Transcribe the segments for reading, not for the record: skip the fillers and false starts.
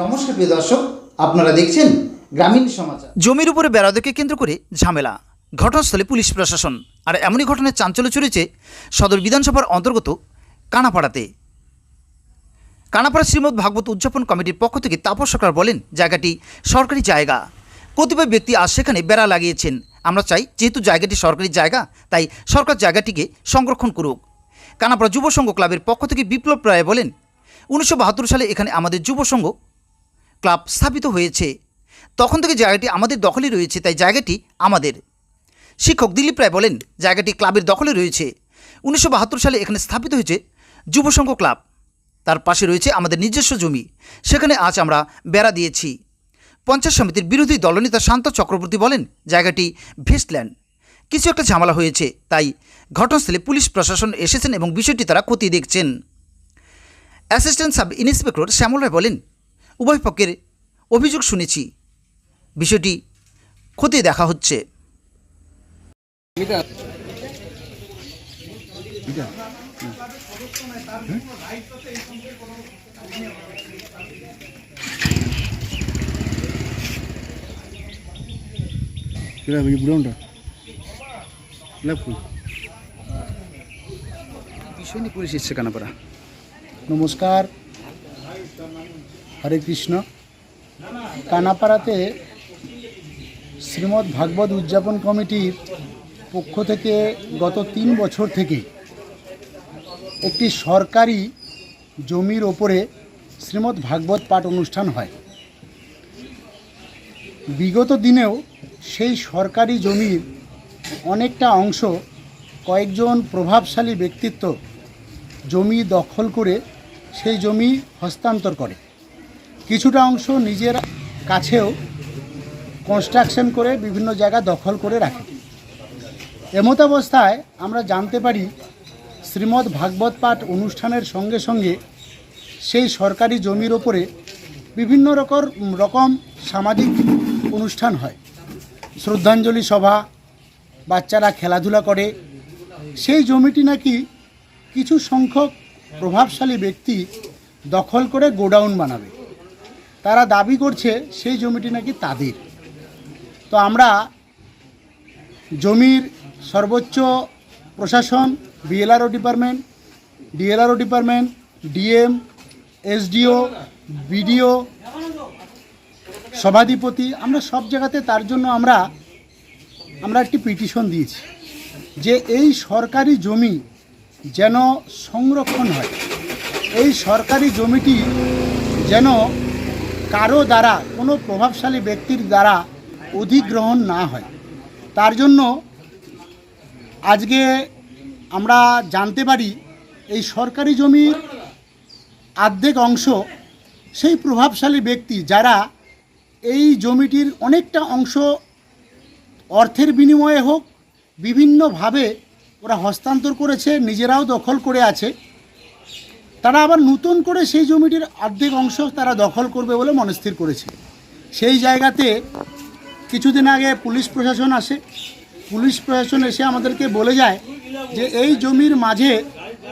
নমস্কার প্রিয় দর্শক, আপনারা দেখছেন গ্রামীণ সমাচার। জমির উপরে বেড়াদেরকে কেন্দ্র করে ঝামেলা, ঘটনাস্থলে পুলিশ প্রশাসন। আর এমনই ঘটনায় চাঞ্চল্য ছড়িয়েছে সদর বিধানসভার অন্তর্গত কানাপাড়াতে। কানাপাড়া শ্রীমদ ভাগবত উদযাপন কমিটির পক্ষ থেকে তাপস সরকার বলেন, জায়গাটি সরকারি জায়গা, কতিপয় ব্যক্তি আজ সেখানে বেড়া লাগিয়েছেন। আমরা চাই, যেহেতু জায়গাটি সরকারি জায়গা, তাই সরকার জায়গাটিকে সংরক্ষণ করুক। কানাপাড়া যুব সংঘ ক্লাবের পক্ষ থেকে বিপ্লব রায় বলেন, 1972 সালে এখানে আমাদের যুব সংঘ ক্লাব স্থাপিত হয়েছে। তখন থেকে জায়গাটি আমাদের দখলে রয়েছে, তাই জায়গাটি আমাদের। শিক্ষক দিলীপ রায় বলেন, জায়গাটি ক্লাবের দখলে রয়েছে। 1972 সালে এখানে স্থাপিত হয়েছে যুব সংঘ ক্লাব, তার পাশে রয়েছে আমাদের নিজস্ব জমি, সেখানে আজ আমরা বেড়া দিয়েছি। পঞ্চায়েত সমিতির বিরোধী দলনেতা শান্ত চক্রবর্তী বলেন, জায়গাটি ভেস্টল্যান্ড, কিছু একটা ঝামেলা হয়েছে, তাই ঘটনাস্থলে পুলিশ প্রশাসন এসেছেন এবং বিষয়টি তারা খতিয়ে দেখছেন। অ্যাসিস্ট্যান্ট সাব ইন্সপেক্টর শ্যামল রায় বলেন, উভয় পক্ষের অভিযোগ শুনেছি, বিষয়টি খতিয়ে দেখা হচ্ছে। বিষয় নিয়ে পুলিশ এসছে কানাপাড়া। নমস্কার, হরে কৃষ্ণ। কানাপাড়াতে শ্রীমদ ভাগবত উদযাপন কমিটির পক্ষ থেকে গত 3 বছর থেকে একটি সরকারি জমির ওপরে শ্রীমদ ভাগবত পাঠ অনুষ্ঠান হয়। বিগত দিনেও সেই সরকারি জমির অনেকটা অংশ কয়েকজন প্রভাবশালী ব্যক্তিত্ব জমি দখল করে সেই জমি হস্তান্তর করে। কিছুটা অংশ নিজের কাছেও কনস্ট্রাকশন করে বিভিন্ন জায়গা দখল করে রাখে। এমতাবস্থায় আমরা জানতে পারি, শ্রীমদ ভাগবত পাঠ অনুষ্ঠানের সঙ্গে সঙ্গে সেই সরকারি জমির ওপরে বিভিন্ন রকম সামাজিক অনুষ্ঠান হয়। শ্রদ্ধাঞ্জলি সভা, বাচ্চারা খেলাধুলা করে। সেই জমিটি নাকি কিছু সংখ্যক প্রভাবশালী ব্যক্তি দখল করে গোডাউন বানাবে। তারা দাবি করছে সেই জমিটি নাকি তাদের। তো আমরা জমির সর্বোচ্চ প্রশাসন, BLRO department, DLRO department, DM, SDO, BDO, সভাধিপতি, আমরা সব জায়গাতে তার জন্য আমরা একটি পিটিশন দিয়েছি যে এই সরকারি জমি যেন সংরক্ষণ হয়। এই সরকারি জমিটি যেন কারো দ্বারা, কোনো প্রভাবশালী ব্যক্তির দ্বারা অধিগ্রহণ না হয়। তার জন্য আজকে আমরা জানতে পারি, এই সরকারি জমির অর্ধেক অংশ সেই প্রভাবশালী ব্যক্তি যারা এই জমিটির অনেকটা অংশ অর্থের বিনিময়ে হোক বিভিন্নভাবে ওরা হস্তান্তর করেছে, নিজেরাও দখল করে আছে। তারা আবার নতুন করে সেই জমিটির অর্ধেক অংশ তারা দখল করবে বলে মনস্থির করেছে। সেই জায়গাতে কিছুদিন আগে পুলিশ প্রশাসন আসে। পুলিশ প্রশাসন এসে আমাদেরকে বলে যায় যে এই জমির মাঝে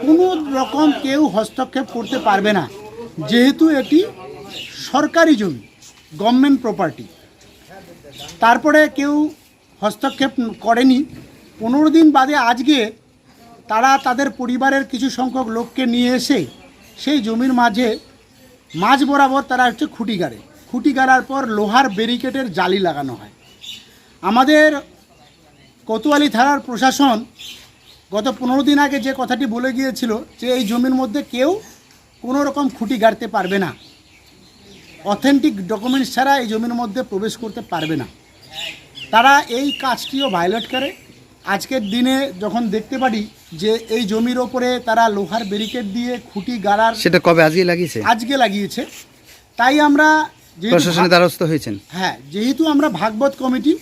কোনো রকম কেউ হস্তক্ষেপ করতে পারবে না, যেহেতু এটি সরকারি জমি, গভর্নমেন্ট প্রপার্টি। তারপরে কেউ হস্তক্ষেপ করেনি। 15 দিন বাদে আজকে তারা তাদের পরিবারের কিছু সংখ্যক লোককে নিয়ে এসে সেই জমির মাঝ বরাবর তারা হচ্ছে খুঁটি গাড়ে। খুঁটি গাড়ার পর লোহার ব্যারিকেডের জালি লাগানো হয়। আমাদের কোতোয়ালি থানার প্রশাসন গত 15 দিন আগে যে কথাটি বলে গিয়েছিল যে এই জমির মধ্যে কেউ কোনো রকম খুঁটি গাড়তে পারবে না, অথেন্টিক ডকুমেন্টস ছাড়া এই জমির মধ্যে প্রবেশ করতে পারবে না, তারা এই কাজটিও ভায়োলেট করে। আজকের দিনে যখন দেখতে পারি যে এই জমির ওপরে তারা লোহার ব্যারিকেড দিয়ে খুঁটি গাড়ার, সেটা কবে আজকে লাগিয়েছে। তাই আমরা প্রশাসনের দ্বারস্থ হয়েছেন। হ্যাঁ, যেহেতু আমরা ভাগবত কমিটি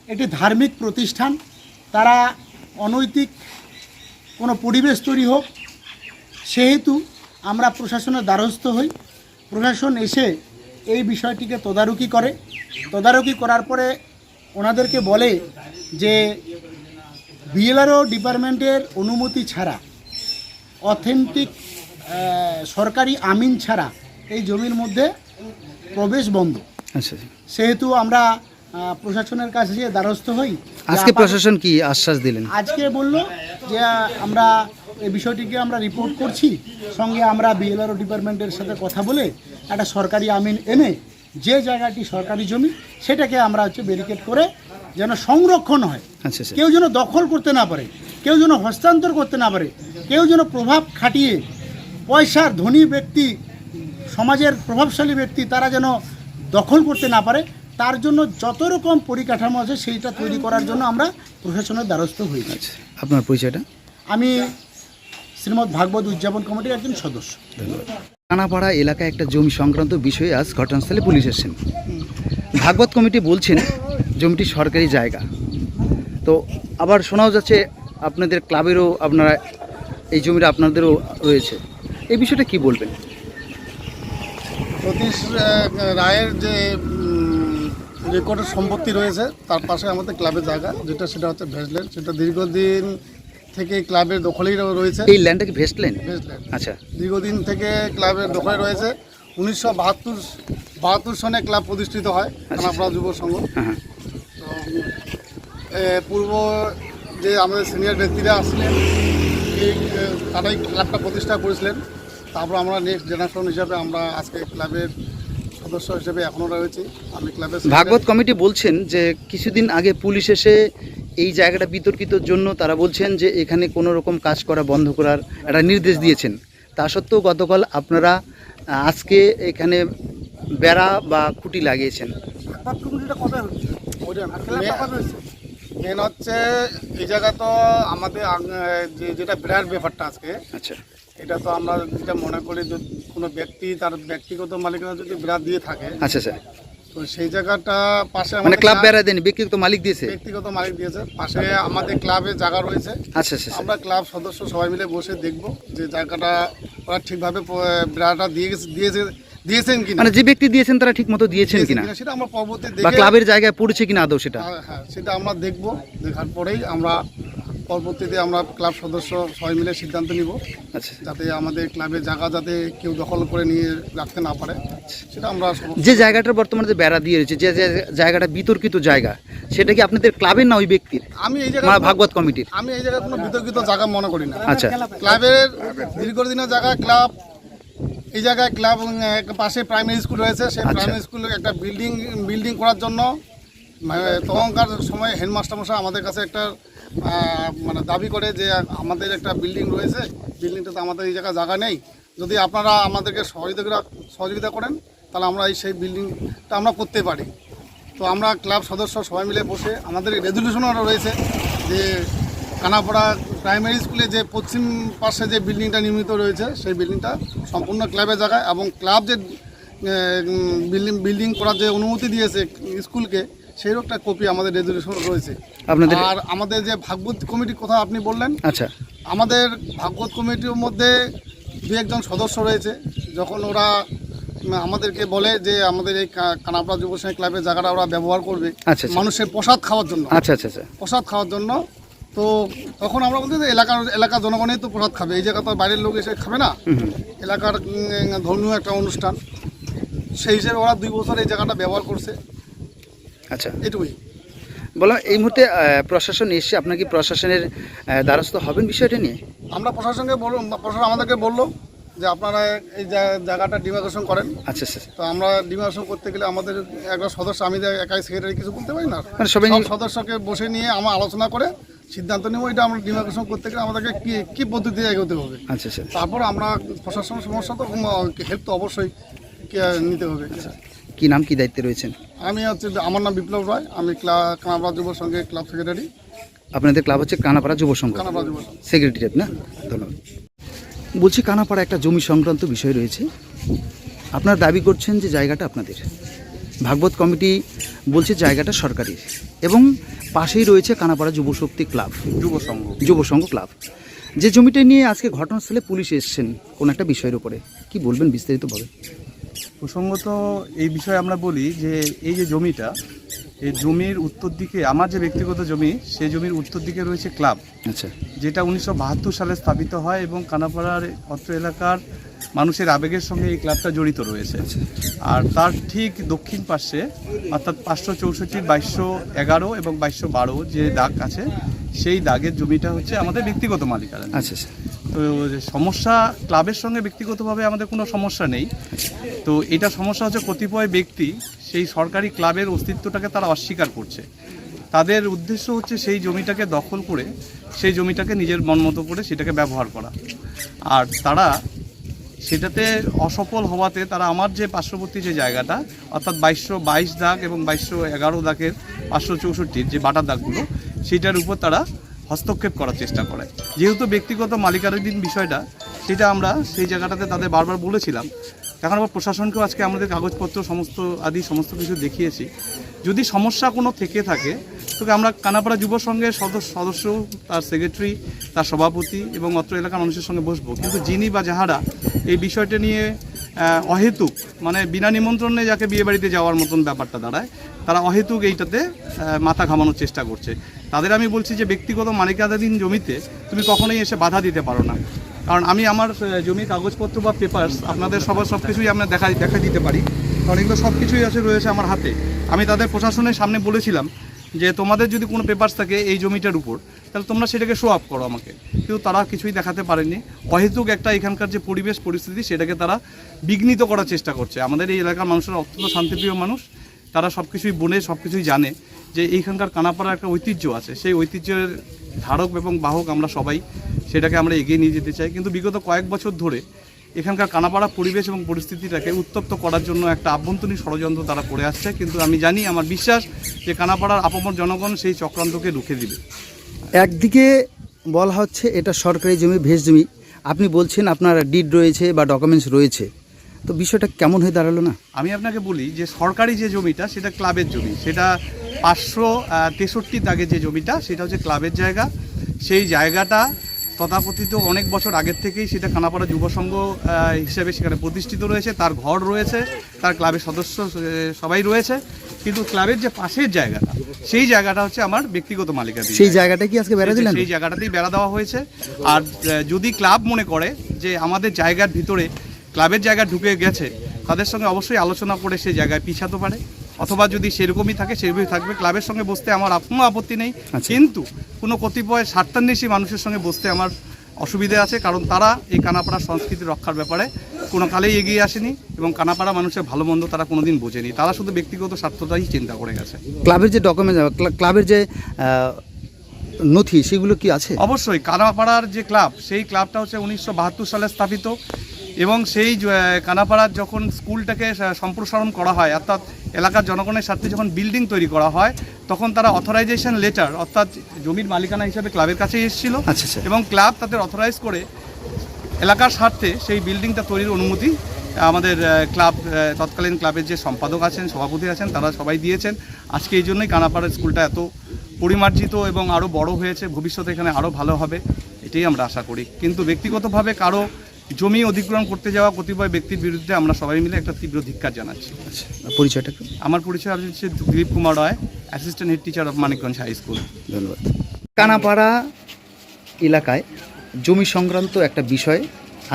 একটি ধার্মিক প্রতিষ্ঠান, তারা অনৈতিক কোনো পরিবেশ তৈরি হোক সেহেতু আমরা প্রশাসনের দ্বারস্থ হই। প্রশাসন এসে এই বিষয়টিকে তদারকি করে, তদারকি করার পরে ওনাদেরকে বলে যে বিএলআরও ডিপার্টমেন্টের অনুমতি ছাড়া, অথেন্টিক সরকারি আমিন ছাড়া এই জমির মধ্যে প্রবেশ বন্ধ। আচ্ছা, সেহেতু আমরা প্রশাসনের কাছে যে দ্বারস্থ হই। আজকে প্রশাসন কি আশ্বাস দিলেন? আজকে বলল যে আমরা এই বিষয়টিকে আমরা রিপোর্ট করছি, সঙ্গে আমরা বিএলআরও ডিপার্টমেন্টের সাথে কথা বলে একটা সরকারি আমিন এনে যে জায়গাটি সরকারি জমি সেটাকে আমরা ব্যারিকেড করে যেন সংরক্ষণ হয়। আচ্ছা আচ্ছা, কেউ যেন দখল করতে না পারে, কেউ যেন হস্তান্তর করতে না পারে, কেউ যেন প্রভাব খাটিয়ে পয়সার ধনী ব্যক্তি, সমাজের প্রভাবশালী ব্যক্তি তারা যেন দখল করতে না পারে, তার জন্য যত রকম পরিকাঠামো আছে সেইটা তৈরি করার জন্য আমরা প্রশাসনের দ্বারস্থ হয়েছি। আচ্ছা, আপনার পরিচয়টা? আমি শ্রীমৎ ভাগবত উদযাপন কমিটির একজন সদস্য। ধন্যবাদ। কানাপাড়া এলাকায় একটা জমি সংক্রান্ত বিষয়ে আজ ঘটনাস্থলে পুলিশ এসেছেন। ভাগবত কমিটি বলছেন জমিটি সরকারি জায়গা, তো আবার শোনাও যাচ্ছে আপনাদের ক্লাবেরও আপনারা এই জমিটা আপনাদেরও রয়েছে, এই বিষয়টা কি বলবেন? সতীশ রায়ের যে রেকর্ডের সম্পত্তি রয়েছে তার পাশে আমাদের ক্লাবের জায়গা সেটা হচ্ছে ভেস্টল্যান্ড, সেটা দীর্ঘদিন থেকে ক্লাবের দখলেই রয়েছে। এই ল্যান্ডটা কি ভেস্টল্যান্ড? ভেস্টল্যান্ড আচ্ছা, দীর্ঘদিন থেকে ক্লাবের দখলে রয়েছে। 1972 সনে ক্লাব প্রতিষ্ঠিত হয় কানাপাড়া যুব সংঘ। হ্যাঁ, তো পূর্ব যে আমাদের সিনিয়র ব্যক্তিরা আসলেন তারাই ক্লাবটা প্রতিষ্ঠা করেছিলেন। তারপর আমরা নেক্সট জেনারেশন হিসাবে আমরা আজকে ক্লাবের সদস্য হিসেবে এখনও রয়েছি। আমি ক্লাবের ভাগবত কমিটি বলছেন যে কিছুদিন আগে পুলিশ এসে এই জায়গাটা বিতর্কিতর জন্য তারা বলছেন যে এখানে কোনো রকম কাজ করা বন্ধ করার একটা নির্দেশ দিয়েছেন। তা সত্ত্বেও গতকাল আপনারা আজকে এখানে বেড়া বা খুঁটি লাগিয়েছেন। মেন হচ্ছে এই জায়গা তো আমাদের যেটা বিরাট ব্যাপারটা আজকে, আচ্ছা, এটা তো আমরা যেটা মনে করি যে কোনো ব্যক্তি তার ব্যক্তিগত মালিকানা যদি বিরাট দিয়ে থাকে, আচ্ছা আচ্ছা, তো সেই জায়গাটা পাশে মানে ক্লাব বেড়া দেন, ব্যক্তিগত মালিক দিয়েছে? ব্যক্তিগত মালিক দিয়েছে। পাশে আমাদের ক্লাবের জায়গা রয়েছে। আচ্ছা আচ্ছা, আমরা ক্লাব সদস্য সবাই মিলে বসে দেখব যে জায়গাটা ওরা ঠিকভাবে বেড়াটা দিয়েছেন কিনা, মানে যে ব্যক্তি দিয়েছেন তারা ঠিক মতো দিয়েছেন কিনা, সেটা আমরা পরবর্তী বা দেখে ক্লাবের জায়গায় পড়েছে কিনা আদৌ সেটা। হ্যাঁ সেটা আমরা দেখব। দেখার পরেই আমরা পরবর্তীতে আমরা ক্লাব সদস্য সবাই মিলে সিদ্ধান্ত নিব আচ্ছা, যাতে আমাদের ক্লাবের জায়গা যাতে কেউ দখল করে নিয়ে রাখতে না পারে, সেটা আমরা যে জায়গাটার বর্তমানে যে বেড়া দিয়ে রয়েছে, যে জায়গাটা বিতর্কিত জায়গা, সেটা কি আপনাদের ক্লাবের না ওই ব্যক্তির? আমি এই জায়গায় ভাগবত কমিটির। আমি এই জায়গায় কোনো বিতর্কিত জায়গা মনে করি না। আচ্ছা, ক্লাবের দীর্ঘদিনের জায়গা ক্লাব, এই জায়গায় ক্লাব পাশে প্রাইমারি স্কুল রয়েছে, সেই প্রাইমারি স্কুলে একটা বিল্ডিং করার জন্য তখনকার সময় হেডমাস্টার মশাই আমাদের কাছে একটা মানে দাবি করে যে আমাদের একটা বিল্ডিং রয়েছে, বিল্ডিংটাতে আমাদের এই জায়গা নেই, যদি আপনারা আমাদেরকে সহযোগিতা করেন তাহলে আমরা সেই বিল্ডিংটা আমরা করতে পারি। তো আমরা ক্লাব সদস্য সবাই মিলে বসে আমাদের রেজলিউশনও রয়েছে যে কানাপাড়া প্রাইমারি স্কুলে যে পশ্চিম পাশে যে বিল্ডিংটা নির্মিত রয়েছে সেই বিল্ডিংটা সম্পূর্ণ ক্লাবের জায়গায়, এবং ক্লাব যে বিল্ডিং করার যে অনুমতি দিয়েছে স্কুলকে সেই একটা কপি আমাদের রেজলিউশন রয়েছে আপনাদের। আর আমাদের যে ভাগবত কমিটির কথা আপনি বললেন, আচ্ছা, আমাদের ভাগবত কমিটির মধ্যে দু একজন সদস্য রয়েছে, যখন ওরা আমাদেরকে বলে যে আমাদের এই কানাপাড়া যুব সংঘ ক্লাবের জায়গাটা ওরা ব্যবহার করবে আচ্ছা, মানুষের প্রসাদ খাওয়ার জন্য। আচ্ছা আচ্ছা আচ্ছা, প্রসাদ খাওয়ার জন্য, তো তখন আমরা বলতে যে এলাকার জনগণই তো প্রসাদ খাবে, এই জায়গা তো বাইরের লোক এসে খাবে না, এলাকার ধর্মীয় একটা অনুষ্ঠান, সেই হিসেবে ওরা 2 বছর এই জায়গাটা ব্যবহার করছে। আচ্ছা, এটুকুই বললাম। এই মুহূর্তে প্রশাসন এসছে, আপনার কি প্রশাসনের দ্বারস্থ হবেন বিষয়টা নিয়ে? আমরা প্রশাসনকে প্রশাসন আমাদেরকে বললো যে আপনারা এই জায়গাটা ডিমার্কেশন করেন। আচ্ছা আচ্ছা, তো আমরা ডিমার্কেশন করতে গেলে আমাদের একবার সদস্য, আমি একাই সেক্রেটারি কিছু বলতে পারি না, মানে সবাই সব সদস্যকে বসে নিয়ে আমরা আলোচনা করে সিদ্ধান্ত নেব এটা আমরা ডিমার্কেশন করতে গেলে আমাদেরকে কি পদ্ধতিতে এগোতে হবে। আচ্ছা আচ্ছা, তারপর আমরা প্রশাসনের সমস্যা তো হেল্প তো অবশ্যই নিতে হবে। কি নাম, কি দায়িত্বে রয়েছেন? আমি আমার নাম বিপ্লব রায়, আমি কানাপাড়া যুব সংঘের ক্লাব সেক্রেটারি। আপনাদের ক্লাব হচ্ছে কানাপাড়া যুব সংঘ, কানাপাড়া যুব সংঘ সেক্রেটারি না? ধন্যবাদ। বলছি কানাপাড়া একটা জমি সংক্রান্ত বিষয় রয়েছে, আপনারা দাবি করছেন যে জায়গাটা আপনাদের, ভাগবত কমিটি বলছে জায়গাটা সরকারি, এবং পাশেই রয়েছে কানাপাড়া যুবশক্তি ক্লাব, যুব সংঘ ক্লাব। যে জমিটা নিয়ে আজকে ঘটনাস্থলে পুলিশ এসছেন কোন একটা বিষয়ের উপরে, কি বলবেন বিস্তারিতভাবে? প্রসঙ্গত এই বিষয়ে আমরা বলি যে এই যে জমিটা, এই জমির উত্তর দিকে আমার যে ব্যক্তিগত জমি, সেই জমির উত্তর দিকে রয়েছে ক্লাব, আচ্ছা, যেটা 1972 সালে স্থাপিত হয় এবং কানাপাড়ার অত্র এলাকার মানুষের আবেগের সঙ্গে এই ক্লাবটা জড়িত রয়েছে। আর তার ঠিক দক্ষিণ পাশে অর্থাৎ 564, 2211 এবং 2212 যে দাগ আছে, সেই দাগের জমিটা হচ্ছে আমাদের ব্যক্তিগত মালিকানা। আচ্ছা, তো সমস্যা ক্লাবের সঙ্গে ব্যক্তিগতভাবে আমাদের কোনো সমস্যা নেই। তো এটা সমস্যা হচ্ছে কতিপয় ব্যক্তি সেই সরকারি ক্লাবের অস্তিত্বটাকে তারা অস্বীকার করছে। তাদের উদ্দেশ্য হচ্ছে সেই জমিটাকে দখল করে সেই জমিটাকে নিজের মন মতো করে সেটাকে ব্যবহার করা। আর তারা সেটাতে অসফল হওয়াতে তারা আমার যে পার্শ্ববর্তী যে জায়গাটা অর্থাৎ 2222 দাগ এবং 2211 দাগের 564 যে বাটার দাগগুলো, সেটার উপর তারা হস্তক্ষেপ করার চেষ্টা করে। যেহেতু ব্যক্তিগত মালিকানাধীন বিষয়টা, সেটা আমরা সেই জায়গাটাতে তাদের বারবার বলেছিলাম। এখন আবার প্রশাসনকেও আজকে আমাদের কাগজপত্র সমস্ত কিছু দেখিয়েছি। যদি সমস্যা কোনো থেকে থাকে তবে আমরা কানাপাড়া যুব সংঘের সদস্য, তার সেক্রেটারি, তার সভাপতি এবং অত্র এলাকার মানুষের সঙ্গে বসবো। কিন্তু যিনি বা যাহারা এই বিষয়টা নিয়ে অহেতুক, মানে বিনা নিমন্ত্রণে যাকে বিয়ে বাড়িতে যাওয়ার মতন ব্যাপারটা দাঁড়ায়, তারা অহেতুক এইটাতে মাথা ঘামানোর চেষ্টা করছে। তাদের আমি বলছি যে ব্যক্তিগত মালিকানাধীন জমিতে তুমি কখনোই এসে বাধা দিতে পারো না। কারণ আমি আমার জমির কাগজপত্র বা পেপারস আপনাদের সব কিছুই আমরা দেখা দিতে পারি, কারণ এগুলো সব কিছুই রয়েছে আমার হাতে। আমি তাদের প্রশাসনের সামনে বলেছিলাম যে তোমাদের যদি কোনো পেপারস থাকে এই জমিটার উপর, তাহলে তোমরা সেটাকে শো আপ করো আমাকে, কিন্তু তারা কিছুই দেখাতে পারেনি। অহেতুক একটা এখানকার যে পরিবেশ পরিস্থিতি, সেটাকে তারা বিঘ্নিত করার চেষ্টা করছে। আমাদের এই এলাকার মানুষরা অত্যন্ত শান্তিপ্রিয় মানুষ, তারা সব কিছুই বোনে, সব কিছুই জানে যে এইখানকার কানাপাড়ার একটা ঐতিহ্য আছে। সেই ঐতিহ্যের ধারক এবং বাহক আমরা সবাই, সেটাকে আমরা এগিয়ে নিয়ে যেতে চাই। কিন্তু বিগত কয়েক বছর ধরে এখানকার কানাপাড়া পরিবেশ এবং পরিস্থিতিটাকে উত্তপ্ত করার জন্য একটা আভ্যন্তরীণ ষড়যন্ত্র তারা করে আসছে। কিন্তু আমি জানি, আমার বিশ্বাস যে কানাপাড়ার আপামর জনগণ সেই চক্রান্তকে রুখে দিবে। একদিকে বলা হচ্ছে এটা সরকারি জমি, ভেজ জমি, আপনি বলছেন আপনার ডিড রয়েছে বা ডকুমেন্টস রয়েছে, তো বিষয়টা কেমন হয়ে দাঁড়ালো না? আমি আপনাকে বলি যে সরকারি যে জমিটা সেটা ক্লাবের জমি, সেটা 563 দাগে যে জমিটা সেটা হচ্ছে ক্লাবের জায়গা। সেই জায়গাটা তথাকথিত অনেক বছর আগের থেকেই সেটা কানাপাড়া যুব সংঘ হিসেবে সেখানে প্রতিষ্ঠিত রয়েছে, তার ঘর রয়েছে, তার ক্লাবের সদস্য সবাই রয়েছে। কিন্তু ক্লাবের যে পাশের জায়গাটা, সেই জায়গাটা হচ্ছে আমার ব্যক্তিগত মালিকানাধীন। সেই জায়গাটা কি আজকে বেড়া দিলেন? সেই জায়গাটাতেই বেড়া দেওয়া হয়েছে। আর যদি ক্লাব মনে করে যে আমাদের জায়গার ভিতরে ক্লাবের জায়গা ঢুকে গেছে, তাদের সঙ্গে অবশ্যই আলোচনা করে সেই জায়গায় পিছাতে পারে, অথবা যদি সেরকমই থাকে সেরকমই থাকবে। ক্লাবের সঙ্গে বসতে আমার কোনো আপত্তি নেই, কিন্তু কোনো কতিপয় স্বার্থান্বেষী মানুষের সঙ্গে বসতে আমার অসুবিধে আছে, কারণ তারা এই কানাপাড়া সংস্কৃতি রক্ষার ব্যাপারে কোনো কালেই এগিয়ে আসেনি এবং কানাপাড়া মানুষের ভালো মন্দ তারা কোনোদিন বোঝেনি। তারা শুধু ব্যক্তিগত স্বার্থটাই চিন্তা করে গেছে। ক্লাবের যে ডকুমেন্ট, ক্লাবের যে নথি, সেগুলো কি আছে? অবশ্যই কানাপাড়ার যে ক্লাব, সেই ক্লাবটা হচ্ছে 1972 সালে স্থাপিত এবং সেই কানাপাড়ার যখন স্কুলটাকে সম্প্রসারণ করা হয়, অর্থাৎ এলাকার জনগণের স্বার্থে যখন বিল্ডিং তৈরি করা হয়, তখন তারা অথরাইজেশন লেটার অর্থাৎ জমির মালিকানা হিসাবে ক্লাবের কাছেই এসেছিল এবং ক্লাব তাদের অথরাইজ করে এলাকার স্বার্থে সেই বিল্ডিংটা তৈরির অনুমতি আমাদের ক্লাব, তৎকালীন ক্লাবের যে সম্পাদক আছেন, সভাপতি আছেন, তারা সবাই দিয়েছেন। আজকে এই জন্যই কানাপাড়ার স্কুলটা এত পরিমার্জিত এবং আরও বড় হয়েছে, ভবিষ্যতে এখানে আরও ভালো হবে, এটাই আমরা আশা করি। কিন্তু ব্যক্তিগতভাবে কারো জমি অধিগ্রহণ করতে যাওয়া কতিপয় ব্যক্তির বিরুদ্ধে আমরা সবাই মিলে একটা তীব্র ধিক্কার জানাচ্ছি। পরিচয়টা? আমার পরিচয় হচ্ছে Dilip Kumar Roy, assistant head teacher of Manikganj high school. ধন্যবাদ। কানাপাড়া এলাকায় জমি সংক্রান্ত একটা বিষয়,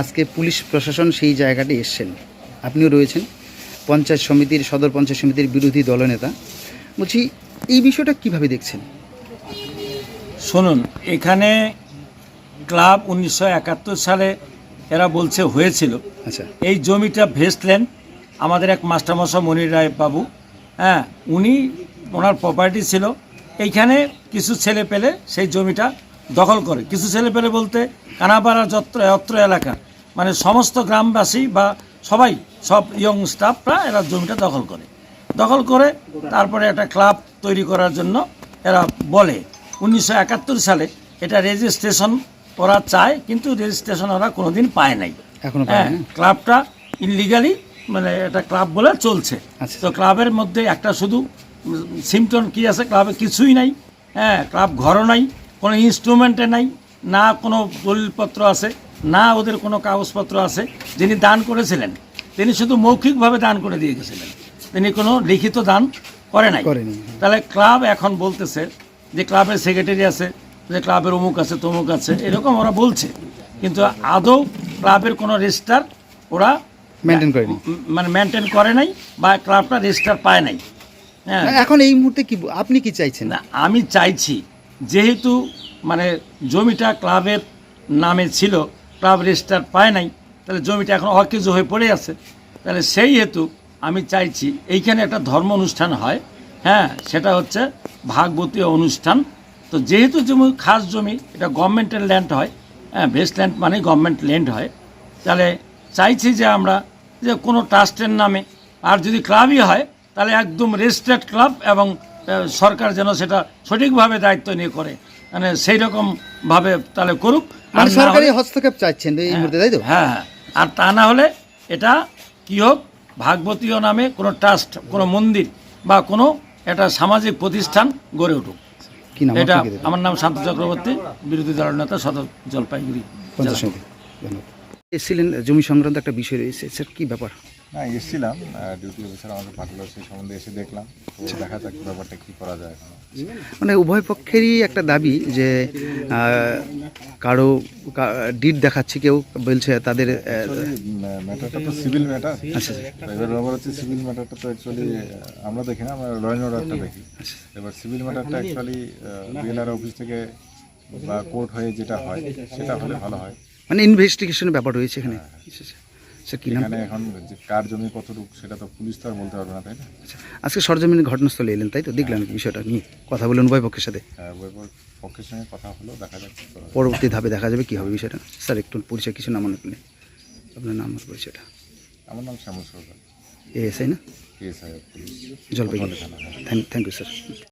আজকে পুলিশ প্রশাসন সেই জায়গাটি এসছেন, আপনিও রয়েছেন পঞ্চায়েত সমিতির, সদর পঞ্চায়েত সমিতির বিরোধী দলনেতা। বলছি, এই বিষয়টা কিভাবে দেখছেন? শুনুন, এখানে ক্লাব 1971 সালে এরা বলছে হয়েছিল। আচ্ছা, এই জমিটা ভেস্টল্যান্ড, আমাদের এক মাস্টারমশাই মনির রায় বাবু, হ্যাঁ, ওনার প্রপার্টি ছিল। এইখানে কিছু ছেলে পেলে সেই জমিটা দখল করে। কিছু ছেলে পেলে বলতে কানাপাড়া অত্র এলাকা, মানে সমস্ত গ্রামবাসী বা সব ইয়ং স্টাফরা এরা জমিটা দখল করে তারপরে একটা ক্লাব তৈরি করার জন্য এরা বলে। 1971 সালে এটা রেজিস্ট্রেশন ওরা চায়, কিন্তু রেজিস্ট্রেশন ওরা কোনোদিন পায় নাই। হ্যাঁ, ক্লাবটা ইনলিগালি, মানে এটা ক্লাব বলে চলছে। তো ক্লাবের মধ্যে একটা শুধু সিমটন কি আছে, ক্লাবে কিছুই নাই। হ্যাঁ, ক্লাব ঘরও নাই, কোনো ইনস্ট্রুমেন্টে নাই, না কোনো দলিলপত্র আছে, না ওদের কোনো কাগজপত্র আছে। যিনি দান করেছিলেন তিনি শুধু মৌখিকভাবে দান করে দিয়ে গেছিলেন, তিনি কোনো লিখিত দান করে নাই। করেনি। তাহলে ক্লাব এখন বলতেছে যে ক্লাবের সেক্রেটারি আছে, যে ক্লাবের অমুক আছে তমুক আছে, এরকম ওরা বলছে, কিন্তু আদৌ ক্লাবের কোনো রেজিস্টার ওরা মেনটেন করেনি। মানে মেনটেন করে নাই বা ক্লাবটা রেজিস্টার পায় নাই। হ্যাঁ, এখন এই মুহূর্তে কি আপনি কি চাইছেন? না আমি চাইছি যেহেতু মানে জমিটা ক্লাবের নামে ছিল, ক্লাব রেজিস্টার পায় নাই, তাহলে জমিটা এখন অকেজো হয়ে পড়ে আছে। তাহলে সেই হেতু আমি চাইছি এইখানে একটা ধর্ম অনুষ্ঠান হয়, হ্যাঁ, সেটা হচ্ছে ভাগবতীয় অনুষ্ঠান। তো যেহেতু জমি খাস জমি, এটা গভর্নমেন্টের ল্যান্ড হয়, হ্যাঁ, বেস্ট ল্যান্ড মানে গভর্নমেন্ট ল্যান্ড হয়, তাহলে চাইছি যে আমরা যে কোনো ট্রাস্টের নামে, আর যদি ক্লাবই হয় তাহলে একদম রেজিস্টার্ড ক্লাব, এবং সরকার যেন সেটা সঠিকভাবে দায়িত্ব নিয়ে করে, মানে সেই রকমভাবে তাহলে করুক। আর মানে না সরকারি হলে- হস্তক্ষেপ চাইছেন এই মুহূর্তে, তাই তো? হ্যাঁ হ্যাঁ, আর তা না হলে এটা কী হোক, ভাগবতীয় নামে কোনো ট্রাস্ট, কোনো মন্দির বা কোনো একটা সামাজিক প্রতিষ্ঠান গড়ে উঠুক। কি নাম এটা আপনার? আমার নাম শান্ত চক্রবর্তী, বিরোধী দলের নেতা, সদর জলপাইগুড়ি পঞ্চায়েত জেলা। সমিতি। ধন্যবাদ। এসেছিলেন জমি সংক্রান্ত একটা বিষয় রয়েছে, স্যার কি ব্যাপার? না এসেছিলাম, ডিউটি অফিসার আমাকে পাঠালো, সেই সম্বন্ধে এসে দেখলাম, তো দেখা যাক ব্যাপারটা কী করা যায় এখন। মানে উভয় পক্ষেরই একটা দাবি যে কারো ডিড দেখাচ্ছে, কেউ বলছে তাদের ম্যাটারটা তো সিভিল ম্যাটার। এবার ব্যাপার হচ্ছে সিভিল ম্যাটারটা তো অ্যাকচুয়ালি আমরা দেখি না, আমরা ল অ্যান্ড অর্ডারটা দেখি। এবার সিভিল ম্যাটারটা অ্যাকচুয়ালি বিএলআর অফিস থেকে বা কোর্ট হয়ে যেটা হয় সেটা হলে ভালো হয়। মানে ইনভেস্টিগেশনের ব্যাপার রয়েছে এখানে। স্যার কি নাম? এখানে এখন যে কার জমি কতটুকু সেটা তো পুলিশ তো আর বলতে পারবে না, তাই না? আজকে সরজমিনে ঘটনাস্থলে এলেন, তাই তো? দেখলেন বিষয়টা নিয়ে কথা বললেন উভয় পক্ষের সাথে। পক্ষের সঙ্গে কথা হলো, দেখা যাক কী করা যায়। পরবর্তী ধাপে দেখা যাবে কী হবে বিষয়টা। স্যার একটু পরিচয় কিছু না মনে করলেন, আপনার নাম আর পরিচয়টা। আমার নাম শ্যামল সরকার, এএসআই না, পিএসআই পুলিশ, জলপাইগুড়ি। থানা। Thank you sir.